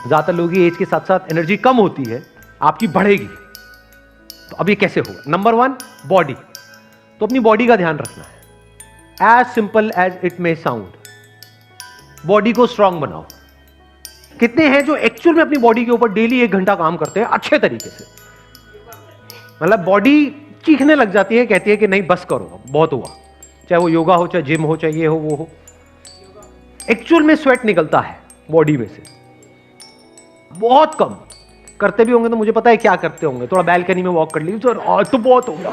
ज्यादातर लोगों की एज के साथ साथ एनर्जी कम होती है, आपकी बढ़ेगी। तो अब ये कैसे होगा? Number 1, body. तो अपनी बॉडी का ध्यान रखना है। As simple as it may sound, body को स्ट्रांग बनाओ। कितने हैं जो एक्चुअल में अपनी बॉडी के ऊपर डेली 1 घंटा काम करते हैं अच्छे तरीके से? मतलब बॉडी चीखने लग जाती है, कहती है कि नहीं बस करो, बहुत हुआ। चाहे वो योगा हो, चाहे जिम हो, चाहे ये हो वो हो, एक्चुअल में स्वेट निकलता है बॉडी में से। बहुत कम करते भी होंगे तो मुझे पता है क्या करते होंगे, थोड़ा बैल्कनी में वॉक कर ली, सर आज तो बहुत हो गया,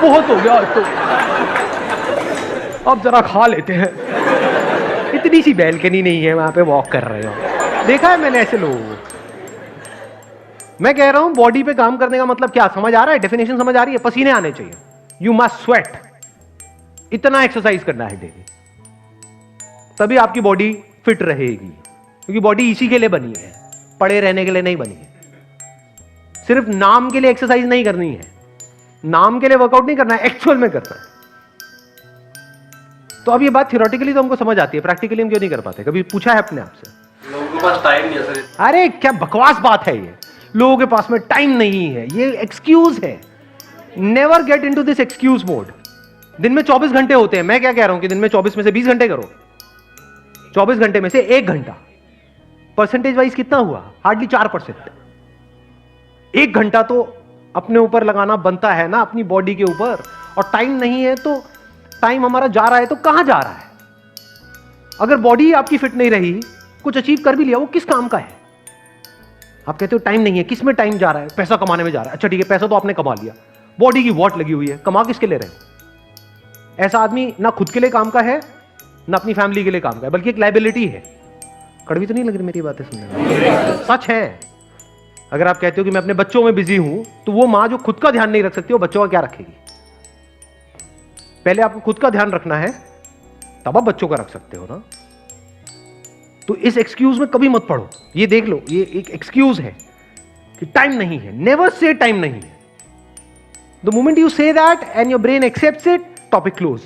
बहुत हो गया आज तो, अब जरा खा लेते हैं। इतनी सी बैल्कनी नहीं है, वहां पे वॉक कर रहे हो। देखा है मैंने ऐसे लोगों को। मैं कह रहा हूं बॉडी पे काम करने का मतलब क्या समझ आ रहा है? डेफिनेशन समझ आ रही है? पसीने आने चाहिए, यू मस्ट स्वेट। इतना एक्सरसाइज करना है डेली, तभी आपकी बॉडी फिट रहेगी। क्योंकि बॉडी इसी के लिए बनी है, पड़े रहने के लिए नहीं बनी है। सिर्फ नाम के लिए एक्सरसाइज नहीं करनी है, नाम के लिए वर्कआउट नहीं करना है, एक्चुअल में करना है। तो अब ये बात थियोरेटिकली तो हमको समझ आती है, प्रैक्टिकली हम क्यों नहीं कर पाते? कभी पूछा है अपने आप से? लोगों के पास टाइम नहीं है सर। अरे क्या बकवास बात है ये, लोगों के पास में टाइम नहीं है, ये एक्सक्यूज है। Never get into this excuse mode. दिन में 24 घंटे होते हैं, मैं क्या कह रहा हूं कि दिन में 24 में से 20 घंटे करो। 24 घंटे में से 1 घंटा, परसेंटेज वाइज कितना हुआ? हार्डली 4%। 1 घंटा तो अपने ऊपर लगाना बनता है ना, अपनी बॉडी के ऊपर। और टाइम नहीं है तो टाइम हमारा जा रहा है तो कहां जा रहा है? अगर बॉडी आपकी फिट नहीं रही, कुछ अचीव कर भी लिया, वो किस काम का है? आप कहते हो टाइम नहीं है, किस में टाइम जा रहा है? पैसा कमाने में जा रहा है। अच्छा ठीक है, पैसा तो आपने कमा लिया, बॉडी की वॉट लगी हुई है, कमा किसके ले रहे हो? ऐसा आदमी ना खुद के लिए काम का है, ना अपनी फैमिली के लिए काम का है, बल्कि एक लायबिलिटी है। कड़वी तो नहीं लग रही मेरी बातें सुनने में? सच है। अगर आप कहते हो कि मैं अपने बच्चों में बिजी हूं, तो वो मां जो खुद का ध्यान नहीं रख सकती, वो बच्चों का क्या रखेगी? पहले आपको खुद का ध्यान रखना है, तब आप बच्चों का रख सकते हो ना। तो इस एक्सक्यूज में कभी मत पड़ो। ये देख लो, ये एक एक्सक्यूज है कि टाइम नहीं है। नेवर से टाइम नहीं है। The moment you say that and your brain accepts it, topic close.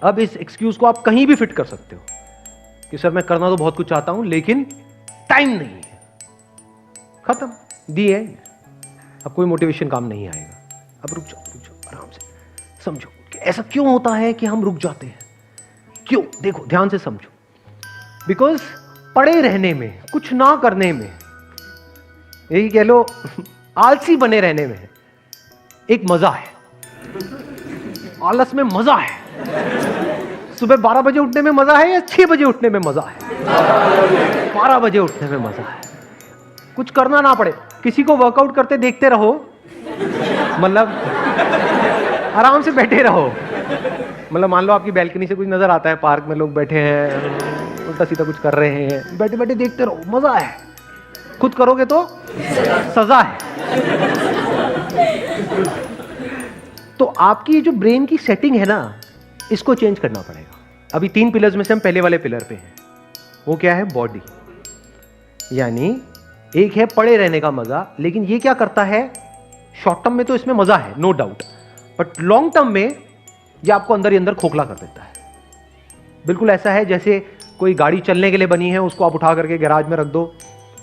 अब इस एक्सक्यूज को आप कहीं भी फिट कर सकते हो कि सर मैं करना तो बहुत कुछ चाहता हूं लेकिन टाइम नहीं है। खत्म, दी एंड। अब कोई मोटिवेशन काम नहीं आएगा। अब रुक जाओ आराम से समझो कि ऐसा क्यों होता है कि हम रुक जाते हैं। क्यों? देखो ध्यान से समझो। बिकॉज पड़े रहने में, कुछ ना करने में, यही कह लो आलसी बने रहने में एक मजा है। आलस में मजा है। सुबह 12 बजे उठने में मजा है या 6 बजे उठने में मजा है? 12 बजे उठने में मजा है। कुछ करना ना पड़े, किसी को वर्कआउट करते देखते रहो, मतलब आराम से बैठे रहो। मतलब मान लो आपकी बैल्कनी से कुछ नजर आता है, पार्क में लोग बैठे हैं, उल्टा सीधा कुछ कर रहे हैं, बैठे बैठे देखते रहो, मजा है। खुद करोगे तो सजा है। तो आपकी जो ब्रेन की सेटिंग है ना, इसको चेंज करना पड़ेगा। अभी 3 पिलर्स में से हम पहले वाले पिलर पे हैं। वो क्या है? बॉडी। यानी एक है पड़े रहने का मजा, लेकिन ये क्या करता है? शॉर्ट टर्म में तो इसमें मजा है, no doubt, but long term में ये आपको अंदर ही अंदर खोखला कर देता है। बिल्कुल ऐसा है जैसे कोई गाड़ी चलने के लिए बनी है, उसको आप उठा करके गैराज में रख दो,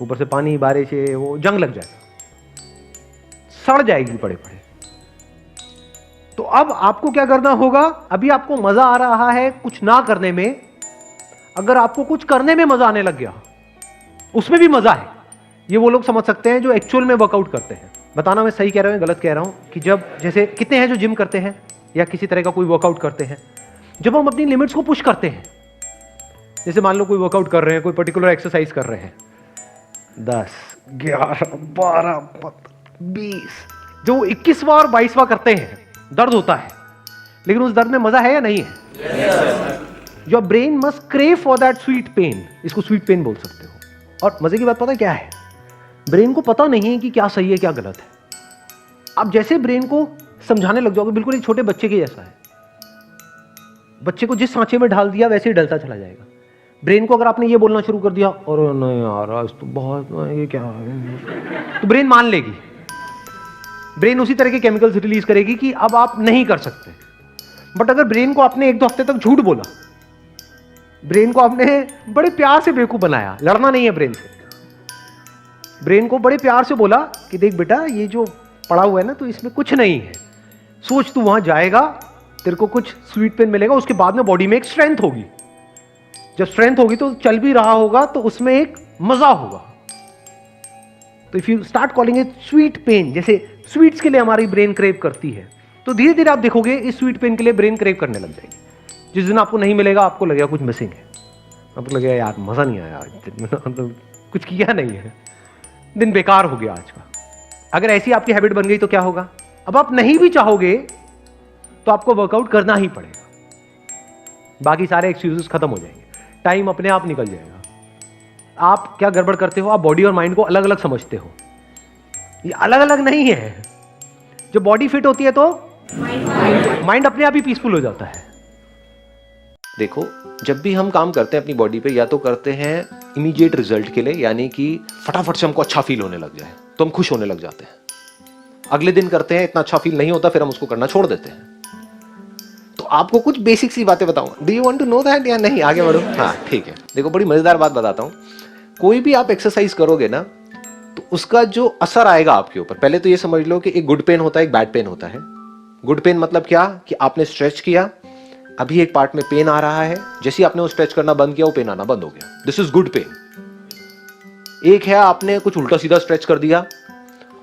ऊपर से पानी बारिश है, वो जंग लग जाएगा, सड़ जाएगी पड़े पड़े। तो अब आपको क्या करना होगा? अभी आपको मजा आ रहा है कुछ ना करने में, अगर आपको कुछ करने में मजा आने लग गया, उसमें भी मजा है। ये वो लोग समझ सकते हैं जो एक्चुअल में वर्कआउट करते हैं। बताना मैं सही कह रहा हूं गलत कह रहा हूं? कि जब जैसे कितने हैं जो जिम करते हैं या किसी तरह का कोई वर्कआउट करते हैं, जब हम अपनी लिमिट्स को पुश करते हैं, जैसे मान लो कोई वर्कआउट कर रहे हैं, कोई पर्टिकुलर एक्सरसाइज कर रहे हैं, 10, 11, 12, 20, जो 21वां और 22वां करते हैं, दर्द होता है, लेकिन उस दर्द में मजा है या नहीं है? Your brain must crave for that sweet pain. इसको स्वीट पेन बोल सकते हो। और मजे की बात पता है क्या है? ब्रेन को पता नहीं है कि क्या सही है क्या गलत है। आप जैसे ब्रेन को समझाने लग जाओगे, बिल्कुल एक छोटे बच्चे के जैसा है। बच्चे को जिस सांचे में ढाल दिया वैसे ही ढलता चला जाएगा। ब्रेन को अगर आपने ये बोलना शुरू कर दिया, और नहीं यार आज तो बहुत, ये क्या है, तो ब्रेन मान लेगी। ब्रेन उसी तरह के केमिकल्स रिलीज करेगी कि अब आप नहीं कर सकते। बट अगर ब्रेन को आपने 1-2 हफ्ते तक झूठ बोला ब्रेन को आपने बड़े प्यार से बेवकूफ बनाया, लड़ना नहीं है ब्रेन से। ब्रेन को बड़े प्यार से बोला कि देख बेटा ये जो पड़ा हुआ है ना तो इसमें कुछ नहीं है, सोच तू वहां जाएगा, तेरे को कुछ स्वीट पेन मिलेगा, उसके बाद में बॉडी में एक स्ट्रेंथ होगी, जब स्ट्रेंथ होगी तो चल भी रहा होगा तो उसमें एक मजा होगा। तो if you start calling it sweet pain, जैसे स्वीट्स के लिए हमारी ब्रेन क्रेव करती है, तो धीरे धीरे आप देखोगे इस स्वीट पेन के लिए ब्रेन क्रेव करने लग जाएगी। जिस दिन आपको नहीं मिलेगा आपको लगेगा कुछ मिसिंग है, आपको लगेगा यार मजा नहीं आया आज दिन में, मतलब कुछ किया नहीं है, दिन बेकार हो गया आज का। अगर ऐसी आपकी हैबिट बन गई तो क्या होगा, अब आप नहीं भी चाहोगे तो आपको वर्कआउट करना ही पड़ेगा, बाकी सारे एक्सक्यूजेस खत्म हो जाएंगे, टाइम अपने आप निकल जाएगा। आप क्या गड़बड़ करते हो, आप बॉडी और माइंड को अलग अलग समझते हो, ये अलग अलग नहीं है। जब बॉडी फिट होती है तो माइंड अपने आप ही पीसफुल हो जाता है। देखो, जब भी हम काम करते हैं अपनी बॉडी पे, या तो करते हैं इमीडिएट रिजल्ट के लिए, यानी कि फटाफट से हमको अच्छा फील होने लग जाए तो हम खुश होने लग जाते हैं। अगले दिन करते हैं, इतना अच्छा फील नहीं होता, फिर हम उसको करना छोड़ देते हैं। तो आपको कुछ बेसिक सी बातें बताऊंगा, do you want to know that या नहीं? आगे बढ़ो। हाँ ठीक है, देखो बड़ी मजेदार बात बताता हूं। कोई भी आप एक्सरसाइज करोगे ना तो उसका जो असर आएगा आपके ऊपर, पहले तो ये समझ लो कि एक गुड पेन होता है, एक बैड पेन होता है। गुड पेन मतलब क्या, कि आपने स्ट्रेच किया, अभी एक पार्ट में पेन आ रहा है, जैसे ही आपने वो स्ट्रेच करना बंद किया वो पेन आना बंद हो गया, दिस इज गुड पेन। एक है आपने कुछ उल्टा सीधा स्ट्रेच कर दिया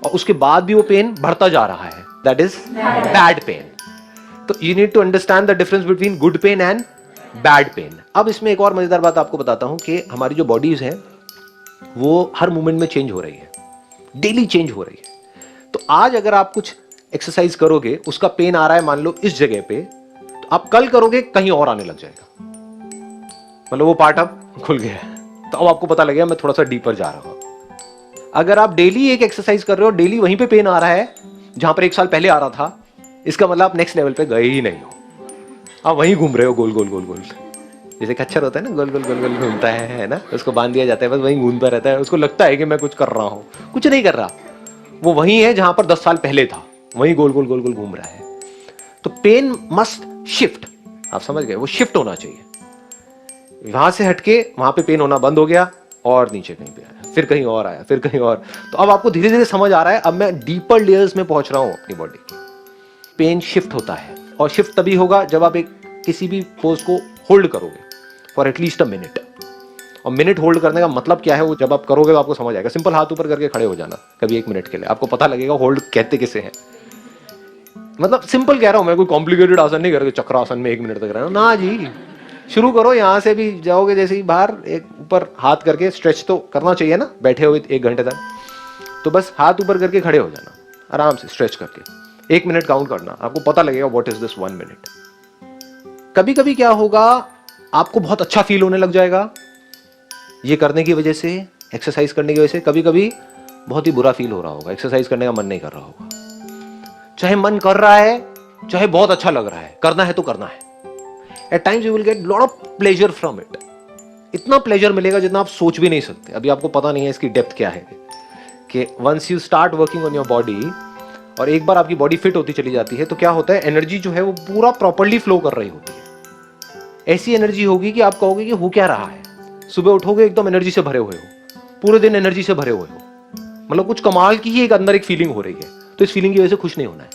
और उसके बाद भी वो पेन बढ़ता जा रहा है, दैट इज बैड पेन। तो you need to understand the difference between good pain and bad pain. अब इसमें एक और मजेदार बात आपको बताता हूं कि हमारी जो बॉडीज है वो हर मोमेंट में चेंज हो रही है, डेली चेंज हो रही है। तो आज अगर आप कुछ एक्सरसाइज करोगे, उसका पेन आ रहा है मान लो इस जगह पे, तो आप कल करोगे कहीं और आने लग जाएगा, मतलब वो पार्ट अब खुल गया है, तो अब आपको पता लगेगा मैं थोड़ा सा डीपर जा रहा हूं। अगर आप डेली एक एक्सरसाइज कर रहे हो, डेली वहीं पे पेन आ रहा है जहां पर एक साल पहले आ रहा था, इसका मतलब आप नेक्स्ट लेवल पे गए ही नहीं हो, आप वहीं घूम रहे हो गोल गोल गोल गोल। जैसे खच्चर होता है ना, गोल गोल गोल गोल घूमता है ना, उसको बांध दिया जाता है, बस वहीं घूमता रहता है, उसको लगता है कि मैं कुछ कर रहा हूं, कुछ नहीं कर रहा, वो वहीं है जहां पर 10 साल पहले था, वहीं गोल गोल गोल गोल घूम रहा है। तो पेन मस्ट शिफ्ट, आप समझ गए, वो शिफ्ट होना चाहिए। वहां से हटके वहां पे पेन होना बंद हो गया और नीचे कहीं पे आया, फिर कहीं और आया, फिर कहीं और। तो अब आपको धीरे धीरे समझ आ रहा है, अब मैं डीपर लेयर्स में पहुंच रहा हूं अपनी बॉडी की। पेन शिफ्ट होता है, और शिफ्ट तभी होगा जब आप एक किसी भी पोज को होल्ड करोगे फॉर एटलीस्ट अ मिनट। और मिनट होल्ड करने का मतलब क्या है, वो जब आप करोगे तो आपको समझ आएगा। सिंपल हाथ ऊपर करके खड़े हो जाना कभी 1 मिनट के लिए, आपको पता लगेगा होल्ड कहते किसे हैं। मतलब सिंपल कह रहा हूं मैं, कोई कॉम्प्लिकेटेड आसन नहीं करके चक्रासन में 1 मिनट तक रहना ना जी। शुरू करो, यहां से भी जाओगे जैसे ही बाहर, एक ऊपर हाथ करके स्ट्रेच तो करना चाहिए ना, बैठे हुए 1 घंटे तक, तो बस हाथ ऊपर करके खड़े हो जाना आराम से स्ट्रेच करके, 1 मिनट काउंट करना, आपको पता लगेगा व्हाट इज दिस 1 मिनट। कभी कभी क्या होगा, आपको बहुत अच्छा फील होने लग जाएगा ये करने की वजह से, एक्सरसाइज करने की वजह से। कभी कभी बहुत ही बुरा फील हो रहा होगा, एक्सरसाइज करने का मन नहीं कर रहा होगा, चाहे मन कर रहा है चाहे बहुत अच्छा लग रहा है, करना है तो करना है। At times you will get lot of pleasure from it, इतना प्लेजर मिलेगा जितना आप सोच भी नहीं सकते। अभी आपको पता नहीं है इसकी डेप्थ क्या है, कि once you start working on your body और एक बार आपकी बॉडी फिट होती चली जाती है, तो क्या होता है, एनर्जी जो है वो पूरा प्रॉपर्ली फ्लो कर रही होती है। ऐसी एनर्जी होगी कि आप कहोगे कि हो क्या रहा है, सुबह उठोगे एकदम एनर्जी से भरे हुए हो, पूरे दिन एनर्जी से भरे हुए हो, मतलब कुछ कमाल की ही एक अंदर एक फीलिंग हो रही है। तो इस फीलिंग की वजह से खुश नहीं होना है,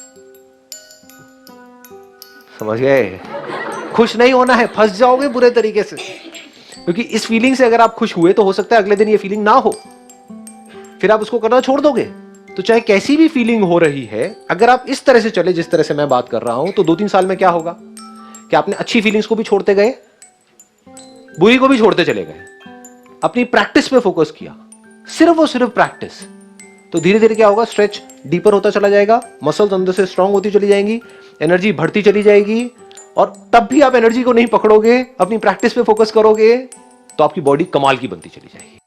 समझ गए? खुश नहीं होना है, फंस जाओगे बुरे तरीके से, क्योंकि इस फीलिंग से अगर आप खुश हुए तो हो सकता है अगले दिन ये फीलिंग ना हो, फिर आप उसको करना छोड़ दोगे। तो चाहे कैसी भी फीलिंग हो रही है, अगर आप इस तरह से चले जिस तरह से मैं बात कर रहा हूं, तो 2-3 साल में क्या होगा कि आपने अच्छी फीलिंग्स को भी छोड़ते गए, बुरी को भी छोड़ते चले गए, अपनी प्रैक्टिस पे फोकस किया, सिर्फ और सिर्फ प्रैक्टिस। तो धीरे धीरे क्या होगा, स्ट्रेच डीपर होता चला जाएगा, मसल्स अंदर से स्ट्रांग होती चली जाएंगी, एनर्जी बढ़ती चली जाएगी, और तब भी आप एनर्जी को नहीं पकड़ोगे, अपनी प्रैक्टिस पे फोकस करोगे, तो आपकी बॉडी कमाल की बनती चली जाएगी।